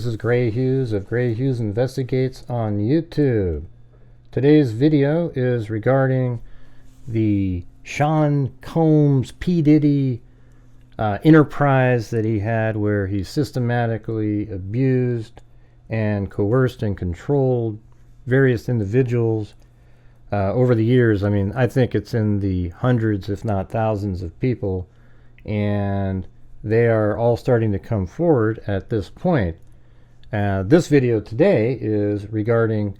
this is Grant Hughes of Grant Hughes Investigates on YouTube. Today's video is regarding the Sean Combs P. Diddy enterprise that he had, where he systematically abused and coerced and controlled various individuals over the years. I mean, I think it's in the hundreds, if not thousands of people, and they are all starting to come forward at this point. This video today is regarding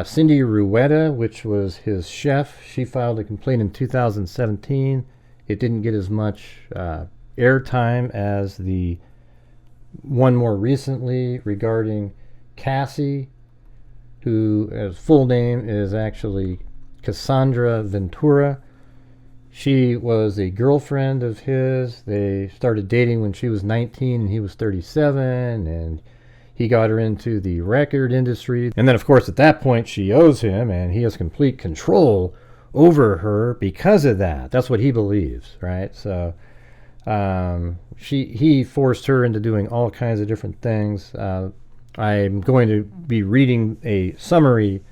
Cindy Rueda, which was his chef. She filed a complaint in 2017. It didn't get as much airtime as the one more recently regarding Cassie, who his full name is actually Cassandra Ventura. She was a girlfriend of his. They started dating when she was 19 and he was 37, and he got her into the record industry. And then, of course, at that point, she owes him, and he has complete control over her because of that. That's what he believes, right? So he forced her into doing all kinds of different things. I'm going to be reading a summary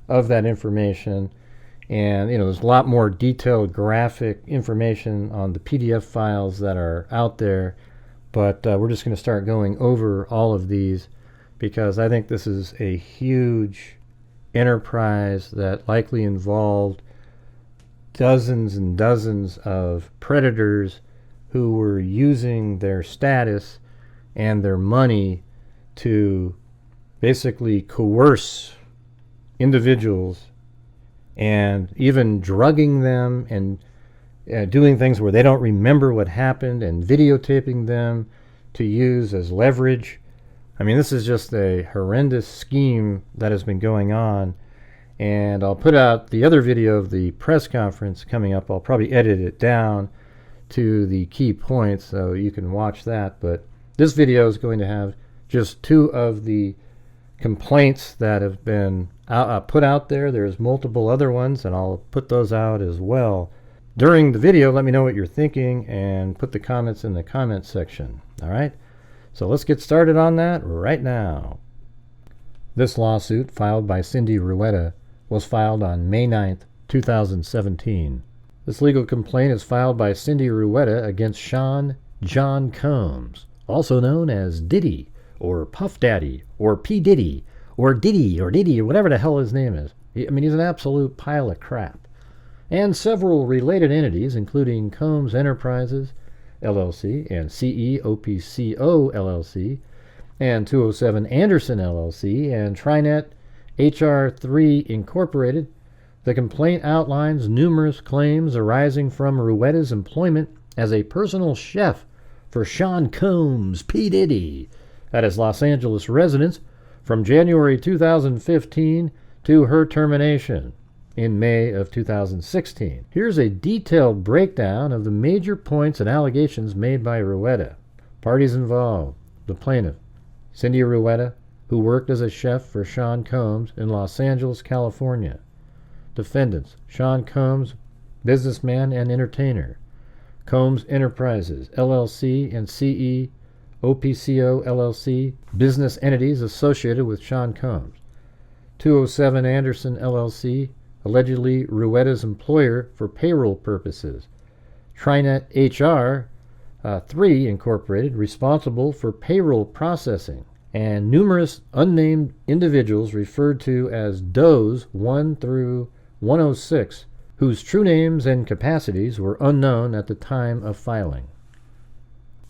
of that information. And, there's a lot more detailed graphic information on the PDF files that are out there. But we're just going to start going over all of these, because I think this is a huge enterprise that likely involved dozens and dozens of predators who were using their status and their money to basically coerce individuals, and even drugging them and doing things where they don't remember what happened, and videotaping them to use as leverage. I mean, this is just a horrendous scheme that has been going on. And I'll put out the other video of the press conference coming up. I'll probably edit it down to the key points so you can watch that. But this video is going to have just two of the complaints that have been put out there. There's multiple other ones, and I'll put those out as well. During the video, let me know what you're thinking and put the comments in the comment section. All right? So let's get started on that right now. This lawsuit, filed by Cindy Rueda, was filed on May 9th, 2017. This legal complaint is filed by Cindy Rueda against Sean John Combs, also known as Diddy, or Puff Daddy, or P. Diddy, or Diddy, or whatever the hell his name is. I mean, he's an absolute pile of crap. And several related entities, including Combs Enterprises, LLC, and CEOPCO, LLC, and 207 Anderson, LLC, and Trinet HR3 Incorporated. The complaint outlines numerous claims arising from Rueda's employment as a personal chef for Sean Combs P. Diddy at his Los Angeles residence from January 2015 to her termination in May of 2016. Here's a detailed breakdown of the major points and allegations made by Rueda. Parties involved: the plaintiff, Cindy Rueda, who worked as a chef for Sean Combs in Los Angeles, California. Defendants: Sean Combs, businessman and entertainer; Combs Enterprises, LLC, and CEOPCO, LLC, business entities associated with Sean Combs; 207 Anderson, LLC, allegedly Rueda's employer for payroll purposes; Trinet HR 3 Incorporated, responsible for payroll processing; and numerous unnamed individuals referred to as Does 1 through 106, whose true names and capacities were unknown at the time of filing.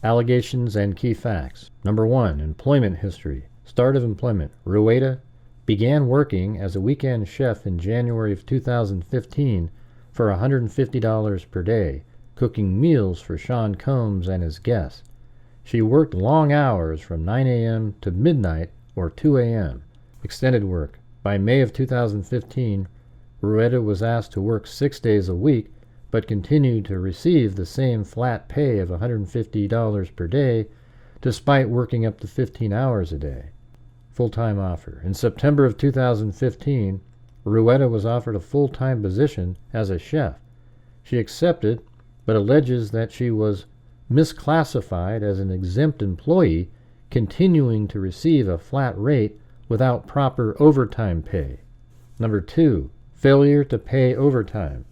Allegations and key facts. Number 1, employment history. Start of employment: Rueda began working as a weekend chef in January of 2015 for $150 per day, cooking meals for Sean Combs and his guests. She worked long hours from 9 a.m. to midnight or 2 a.m. Extended work. By May of 2015, Rueda was asked to work 6 days a week, but continued to receive the same flat pay of $150 per day, despite working up to 15 hours a day. Full-time offer. In September of 2015, Rueda was offered a full-time position as a chef. She accepted, but alleges that she was misclassified as an exempt employee continuing to receive a flat rate without proper overtime pay. Number 2, failure to pay overtime.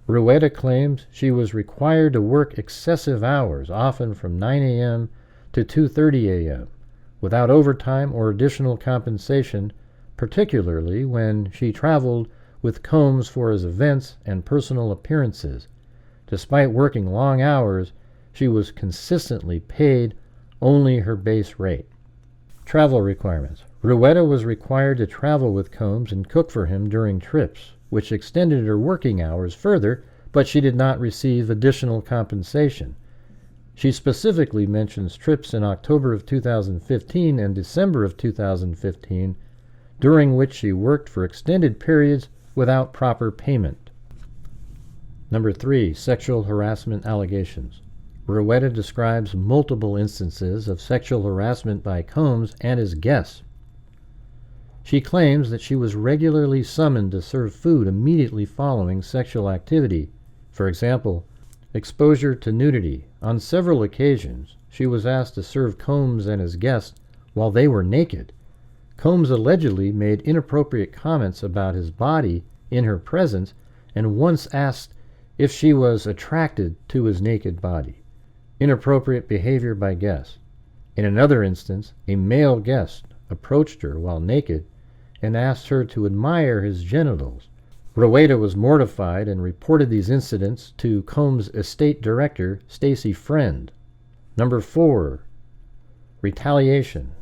Rueda claims she was required to work excessive hours, often from 9 a.m. to 2:30 a.m., without overtime or additional compensation, particularly when she traveled with Combs for his events and personal appearances. Despite working long hours, she was consistently paid only her base rate. Travel requirements. Rueda was required to travel with Combs and cook for him during trips, which extended her working hours further, but she did not receive additional compensation. She specifically mentions trips in October of 2015 and December of 2015, during which she worked for extended periods without proper payment. Number 3, sexual harassment allegations. Rueda describes multiple instances of sexual harassment by Combs and his guests. She claims that she was regularly summoned to serve food immediately following sexual activity. For example, exposure to nudity. On several occasions, she was asked to serve Combs and his guests while they were naked. Combs allegedly made inappropriate comments about his body in her presence and once asked if she was attracted to his naked body. Inappropriate behavior by guests. In another instance, a male guest approached her while naked and asked her to admire his genitals. Rueda was mortified and reported these incidents to Combs' estate director, Stacy Friend. Number 4, retaliation.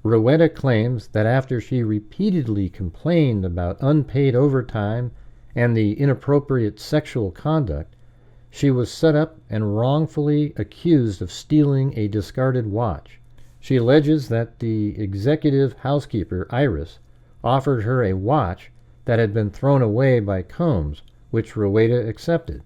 Rueda claims that after she repeatedly complained about unpaid overtime and the inappropriate sexual conduct, she was set up and wrongfully accused of stealing a discarded watch. She alleges that the executive housekeeper, Iris, offered her a watch that had been thrown away by Combs, which Rueda accepted.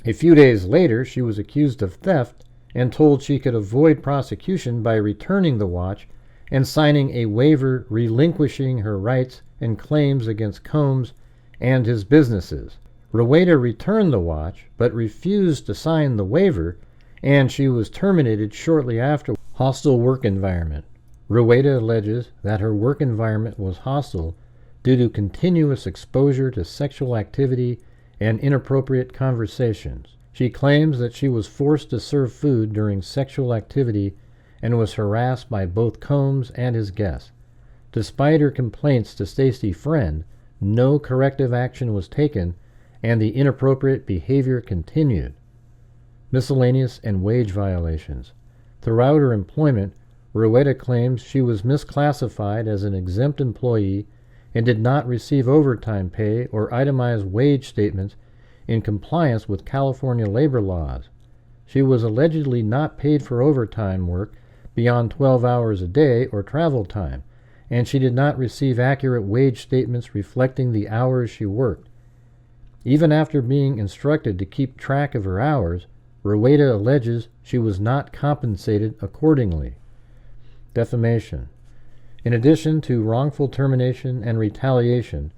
A few days later, she was accused of theft and told she could avoid prosecution by returning the watch and signing a waiver relinquishing her rights and claims against Combs and his businesses. Rueda returned the watch, but refused to sign the waiver, and she was terminated shortly after. Hostile work environment. Rueda alleges that her work environment was hostile due to continuous exposure to sexual activity and inappropriate conversations. She claims that she was forced to serve food during sexual activity and was harassed by both Combs and his guests. Despite her complaints to Stacy Friend, no corrective action was taken and the inappropriate behavior continued. Miscellaneous and wage violations. Throughout her employment, Rueda claims she was misclassified as an exempt employee and did not receive overtime pay or itemized wage statements in compliance with California labor laws. She was allegedly not paid for overtime work beyond 12 hours a day or travel time, and she did not receive accurate wage statements reflecting the hours she worked. Even after being instructed to keep track of her hours, Rueda alleges she was not compensated accordingly. Defamation. In addition to wrongful termination and retaliation,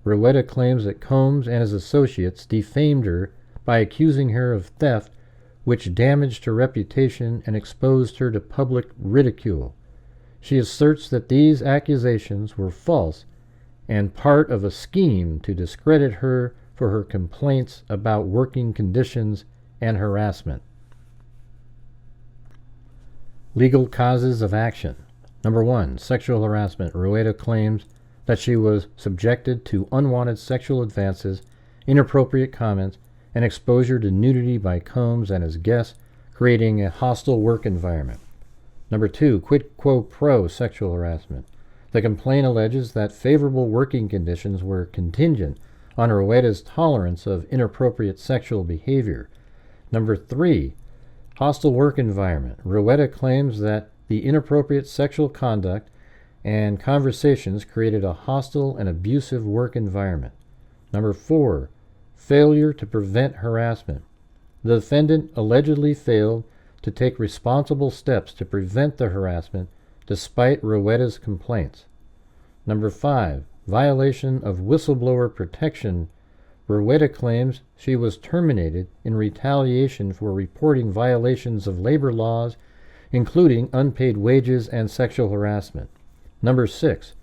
Rueda claims that Combs and his associates defamed her by accusing her of theft, which damaged her reputation and exposed her to public ridicule. She asserts that these accusations were false and part of a scheme to discredit her for her complaints about working conditions and harassment. Legal causes of action. Number 1, sexual harassment. Rueda claims that she was subjected to unwanted sexual advances, inappropriate comments, and exposure to nudity by Combs and his guests, creating a hostile work environment. Number 2, quid quo pro sexual harassment. The complaint alleges that favorable working conditions were contingent on Rueda's tolerance of inappropriate sexual behavior. Number 3, hostile work environment. Rueda claims that the inappropriate sexual conduct and conversations created a hostile and abusive work environment. Number 4, failure to prevent harassment. The defendant allegedly failed to take responsible steps to prevent the harassment despite Rueda's complaints. Number 5, violation of whistleblower protection. Rueda claims she was terminated in retaliation for reporting violations of labor laws including unpaid wages and sexual harassment. Number 6,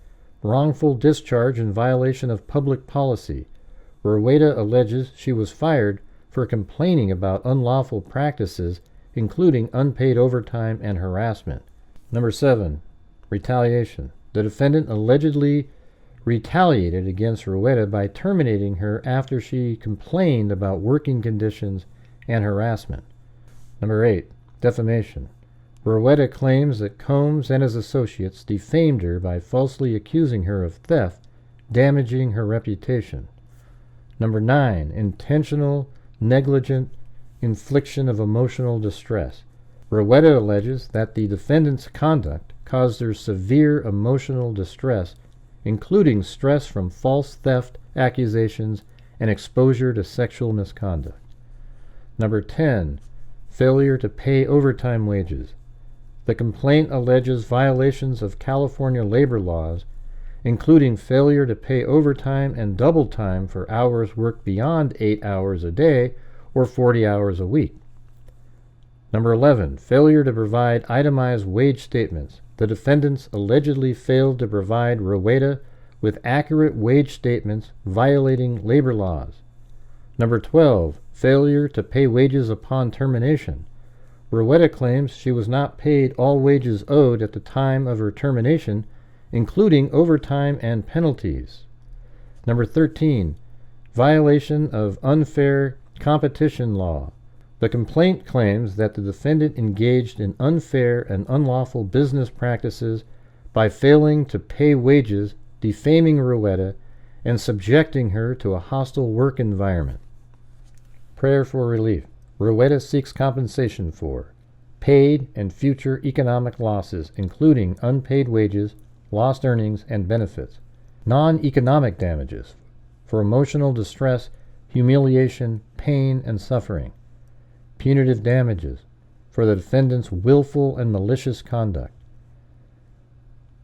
wrongful discharge in violation of public policy. Rueda alleges she was fired for complaining about unlawful practices, including unpaid overtime and harassment. Number 7, retaliation. The defendant allegedly retaliated against Rueda by terminating her after she complained about working conditions and harassment. Number 8, defamation. Rueda claims that Combs and his associates defamed her by falsely accusing her of theft, damaging her reputation. Number 9, intentional, negligent infliction of emotional distress. Rueda alleges that the defendant's conduct caused her severe emotional distress, including stress from false theft accusations and exposure to sexual misconduct. Number 10, failure to pay overtime wages. The complaint alleges violations of California labor laws, including failure to pay overtime and double time for hours worked beyond 8 hours a day or 40 hours a week. Number 11, failure to provide itemized wage statements. The defendants allegedly failed to provide Rueda with accurate wage statements, violating labor laws. Number 12, failure to pay wages upon termination. Rueda claims she was not paid all wages owed at the time of her termination, including overtime and penalties. Number 13, violation of unfair competition law. The complaint claims that the defendant engaged in unfair and unlawful business practices by failing to pay wages, defaming Rueda, and subjecting her to a hostile work environment. Prayer for relief. Rueda seeks compensation for paid and future economic losses, including unpaid wages, lost earnings, and benefits. Non-economic damages for emotional distress, humiliation, pain, and suffering. Punitive damages for the defendant's willful and malicious conduct.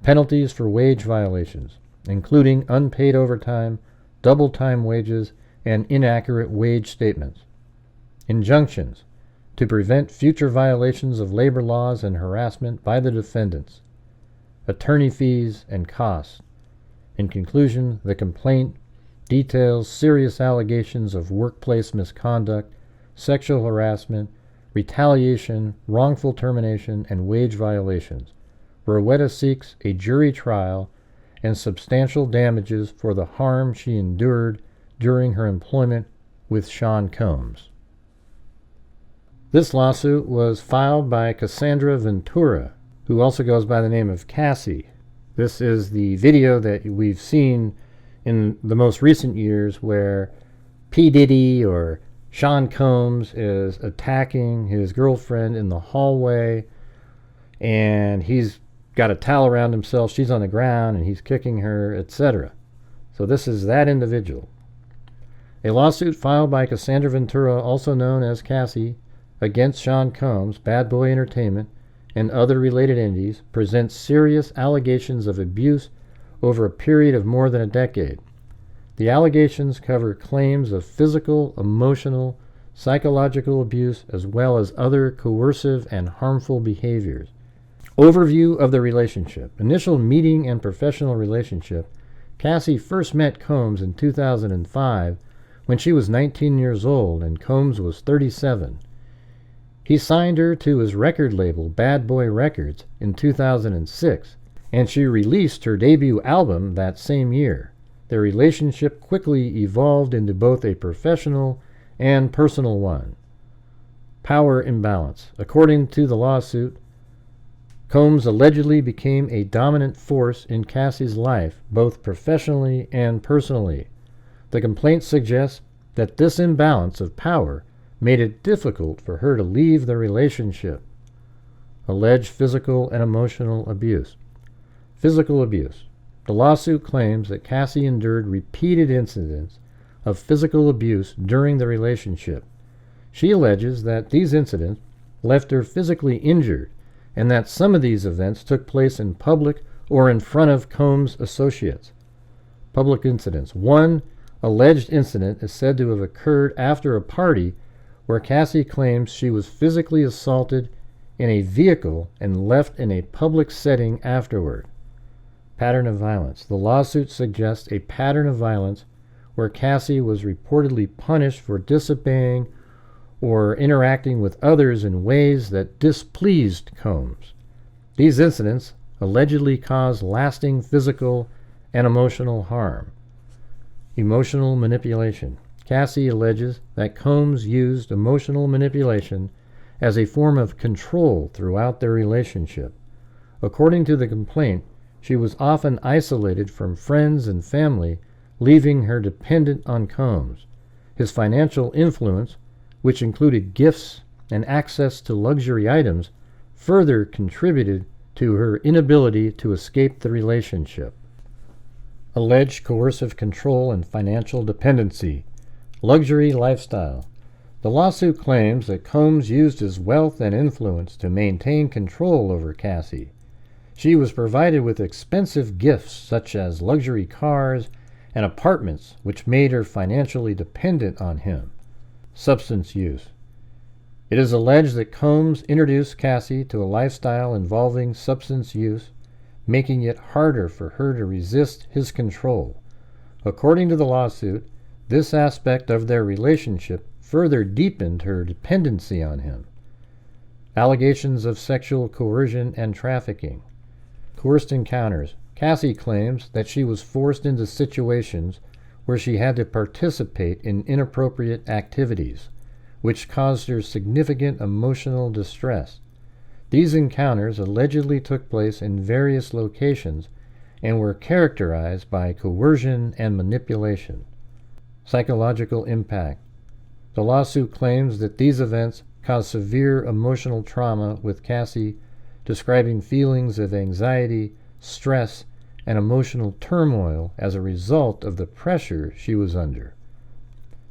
Penalties for wage violations, including unpaid overtime, double time wages, and inaccurate wage statements. Injunctions to prevent future violations of labor laws and harassment by the defendants. Attorney fees and costs. In conclusion, the complaint details serious allegations of workplace misconduct, sexual harassment, retaliation, wrongful termination, and wage violations. Rueda seeks a jury trial and substantial damages for the harm she endured during her employment with Sean Combs. This lawsuit was filed by Cassandra Ventura, who also goes by the name of Cassie. This is the video that we've seen in the most recent years where P. Diddy or Sean Combs is attacking his girlfriend in the hallway, and he's got a towel around himself, she's on the ground, and he's kicking her, etc. So this is that individual. A lawsuit filed by Cassandra Ventura, also known as Cassie, against Sean Combs, Bad Boy Entertainment, and other related entities, presents serious allegations of abuse over a period of more than a decade. The allegations cover claims of physical, emotional, psychological abuse, as well as other coercive and harmful behaviors. Overview of the relationship. Initial meeting and professional relationship. Cassie first met Combs in 2005 when she was 19 years old and Combs was 37. He signed her to his record label, Bad Boy Records, in 2006, and she released her debut album that same year. Their relationship quickly evolved into both a professional and personal one. Power imbalance. According to the lawsuit, Combs allegedly became a dominant force in Cassie's life, both professionally and personally. The complaint suggests that this imbalance of power made it difficult for her to leave the relationship. Alleged physical and emotional abuse. Physical abuse. The lawsuit claims that Cassie endured repeated incidents of physical abuse during the relationship. She alleges that these incidents left her physically injured and that some of these events took place in public or in front of Combs' associates. Public incidents. One alleged incident is said to have occurred after a party where Cassie claims she was physically assaulted in a vehicle and left in a public setting afterward. Pattern of violence. The lawsuit suggests a pattern of violence where Cassie was reportedly punished for disobeying or interacting with others in ways that displeased Combs. These incidents allegedly caused lasting physical and emotional harm. Emotional manipulation. Cassie alleges that Combs used emotional manipulation as a form of control throughout their relationship. According to the complaint, she was often isolated from friends and family, leaving her dependent on Combs. His financial influence, which included gifts and access to luxury items, further contributed to her inability to escape the relationship. Alleged coercive control and financial dependency. Luxury lifestyle. The lawsuit claims that Combs used his wealth and influence to maintain control over Cassie. She was provided with expensive gifts such as luxury cars and apartments, which made her financially dependent on him. Substance use. It is alleged that Combs introduced Cassie to a lifestyle involving substance use, making it harder for her to resist his control. According to the lawsuit, this aspect of their relationship further deepened her dependency on him. Allegations of sexual coercion and trafficking. Coerced encounters. Cassie claims that she was forced into situations where she had to participate in inappropriate activities, which caused her significant emotional distress. These encounters allegedly took place in various locations and were characterized by coercion and manipulation. Psychological impact. The lawsuit claims that these events caused severe emotional trauma, with Cassie describing feelings of anxiety, stress, and emotional turmoil as a result of the pressure she was under.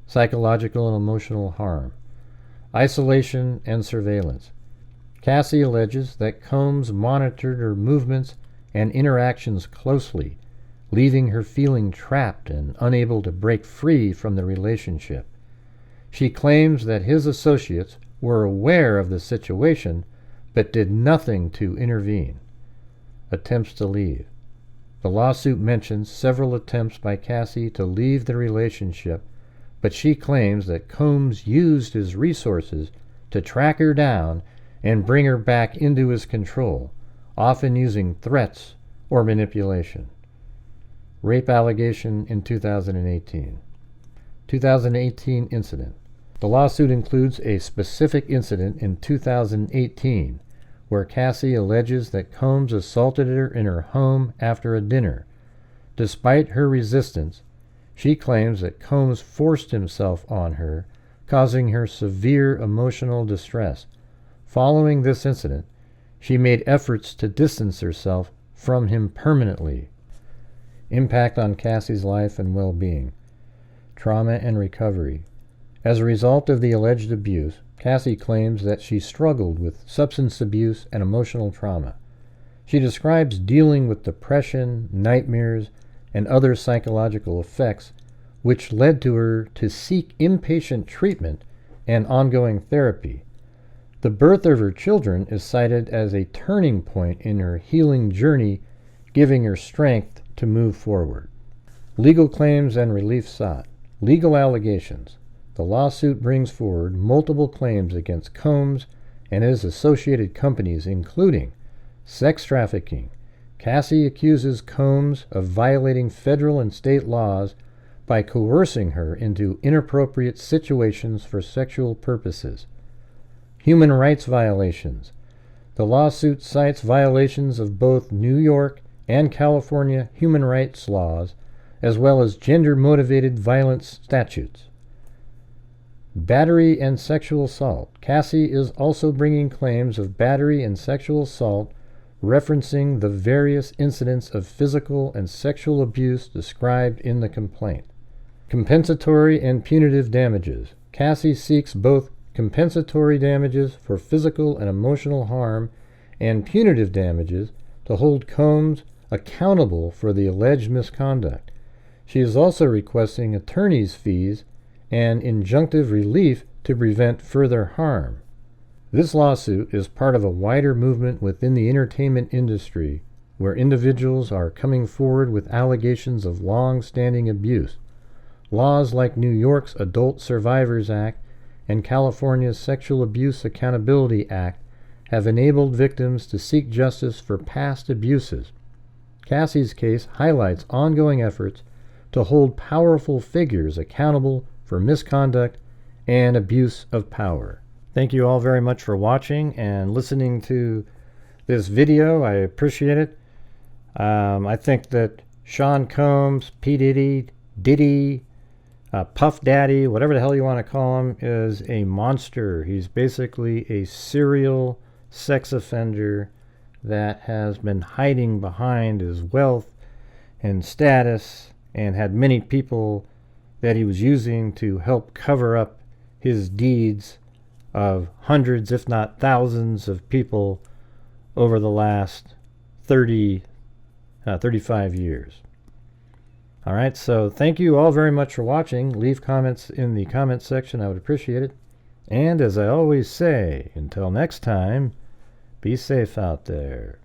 Psychological and emotional harm. Isolation and surveillance. Cassie alleges that Combs monitored her movements and interactions closely, leaving her feeling trapped and unable to break free from the relationship. She claims that his associates were aware of the situation but did nothing to intervene. Attempts to leave. The lawsuit mentions several attempts by Cassie to leave the relationship, but she claims that Combs used his resources to track her down and bring her back into his control, often using threats or manipulation. Rape allegation in 2018. 2018 incident. The lawsuit includes a specific incident in 2018 where Cassie alleges that Combs assaulted her in her home after a dinner. Despite her resistance, she claims that Combs forced himself on her, causing her severe emotional distress. Following this incident, she made efforts to distance herself from him permanently. Impact on Cassie's life and well-being. Trauma and recovery. As a result of the alleged abuse, Cassie claims that she struggled with substance abuse and emotional trauma. She describes dealing with depression, nightmares, and other psychological effects, which led to her to seek inpatient treatment and ongoing therapy. The birth of her children is cited as a turning point in her healing journey, giving her strength to move forward. Legal claims and relief sought. Legal allegations. The lawsuit brings forward multiple claims against Combs and his associated companies, including sex trafficking. Cassie accuses Combs of violating federal and state laws by coercing her into inappropriate situations for sexual purposes. Human rights violations. The lawsuit cites violations of both New York and California human rights laws, as well as gender-motivated violence statutes. Battery and sexual assault. Cassie is also bringing claims of battery and sexual assault, referencing the various incidents of physical and sexual abuse described in the complaint. Compensatory and punitive damages. Cassie seeks both compensatory damages for physical and emotional harm and punitive damages to hold Combs accountable for the alleged misconduct. She is also requesting attorney's fees and injunctive relief to prevent further harm. This lawsuit is part of a wider movement within the entertainment industry where individuals are coming forward with allegations of long-standing abuse. Laws like New York's Adult Survivors Act and California's Sexual Abuse Accountability Act have enabled victims to seek justice for past abuses. Cassie's case highlights ongoing efforts to hold powerful figures accountable for misconduct and abuse of power. Thank you all very much for watching and listening to this video. I appreciate it. I think that Sean Combs, P. Diddy, Puff Daddy, whatever the hell you want to call him, is a monster. He's basically a serial sex offender that has been hiding behind his wealth and status and had many people that he was using to help cover up his deeds of hundreds, if not thousands, of people over the last 35 years. All right, so thank you all very much for watching. Leave comments in the comments section. I would appreciate it. And as I always say, until next time, be safe out there.